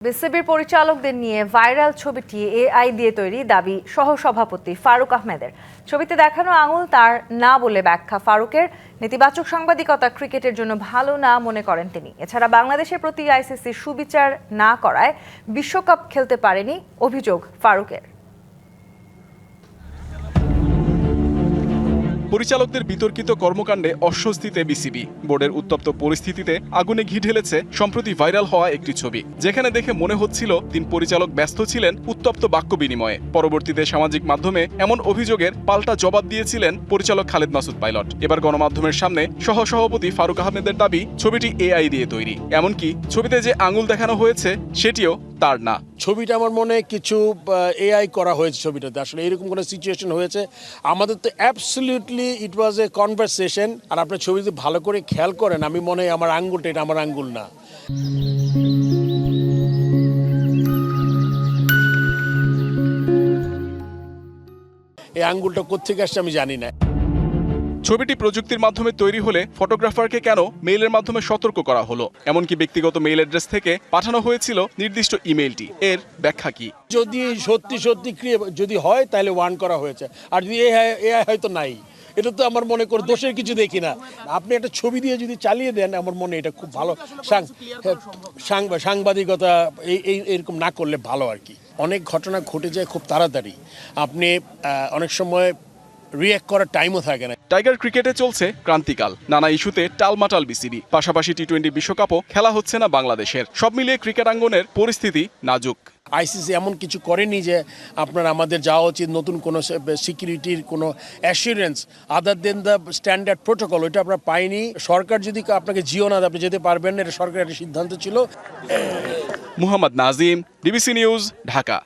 বিসিবির পরিচালকদের নিয়ে ভাইরাল ছবিটি এআই দিয়ে তৈরি দাবি সহসভাপতি ফারুক আহমেদের। ছবিতে দেখানো আঙুল তার না বলে ব্যাখ্যা ফারুকের। নেতিবাচক সাংবাদিকতা ক্রিকেটের জন্য ভালো না মনে করেন তিনি। এছাড়া বাংলাদেশের প্রতি আইসিসি সুবিচার না করায় বিশ্বকাপ খেলতে পারেনি অভিযোগ ফারুকের। পরিচালকদের বিতর্কিত কর্মকাণ্ডে অস্বস্তিতে বিসিবি। বোর্ডের উত্তপ্ত পরিস্থিতিতে আগুনে ঘি ঢেলেছে সম্প্রতি ভাইরাল হওয়া একটি ছবি, যেখানে দেখে মনে হচ্ছিল তিন পরিচালক ব্যস্ত ছিলেন উত্তপ্ত বাক্য বিনিময়ে। পরবর্তীতে সামাজিক মাধ্যমে এমন অভিযোগের পাল্টা জবাব দিয়েছিলেন পরিচালক খালেদ মাসুদ পাইলট। এবার গণমাধ্যমের সামনে সহসভাপতি ফারুক আহমেদের দাবি ছবিটি এআই দিয়ে তৈরি, এমনকি ছবিতে যে আঙুল দেখানো হয়েছে সেটিও তার না। ছবিটা আমার মনে কিছু এআই করা হয়েছে ছবিটাতে। আসলে এরকম কোনো সিচুয়েশন হয়েছে আমাদের তো absolutely it was a conversation. আর আপনার ছবি যদি ভালো করে খেয়াল করেন, আমি মনে হয় আমার আঙ্গুলটা এটা আমার আঙ্গুল না। এই আঙ্গুলটা কোত্থেকে আসছে আমি জানি না। ছবিটি প্রযুক্তির মাধ্যমে তৈরি হলে ফটোগ্রাফারকে কেন মেইলের মাধ্যমে সতর্ক করা হলো? এমনকি ব্যক্তিগত মেইল অ্যাড্রেস থেকে পাঠানো হয়েছিল নির্দিষ্ট ইমেইলটি, এর ব্যাখ্যা কি? যদি সত্যি যদি হয় তাহলে ওয়ার্ন করা হয়েছে, আর যদি এআই হয়তো নাই। এটা তো আমার মনে করে দোষের কিছু দেখি না। আপনি একটা ছবি দিয়ে যদি চালিয়ে দেন, আমার মনে এটা খুব ভালো সাংবাদিকতা এরকম না করলে ভালো আর কি। অনেক ঘটনা ঘটে যায় খুব তাড়াতাড়ি, আপনি অনেক সময় রিঅ্যাক্ট করার টাইমও থাকে না। টাইগার ক্রিকেটে চলছে ক্রান্তিকাল, নানা ইস্যুতে টালমাটাল বিসিবি। পাশাপাশি টি-20 বিশ্বকাপও খেলা হচ্ছে না বাংলাদেশের। সব মিলিয়ে ক্রিকেট আঙ্গনের পরিস্থিতি নাজুক। আইসিসি এমন কিছু করেনি যে আপনার আমাদের যাওয়া উচিত নতুন কোনো সিকিউরিটির কোনো assurance other than the standard protocol, ওইটা আমরা পাইনি। সরকার যদি আপনাকে জিও না দেয় আপনি যেতে পারবেন না, এটা সরকারের একটা সিদ্ধান্ত ছিল। Muhammad Nazim, DBC news, Dhaka.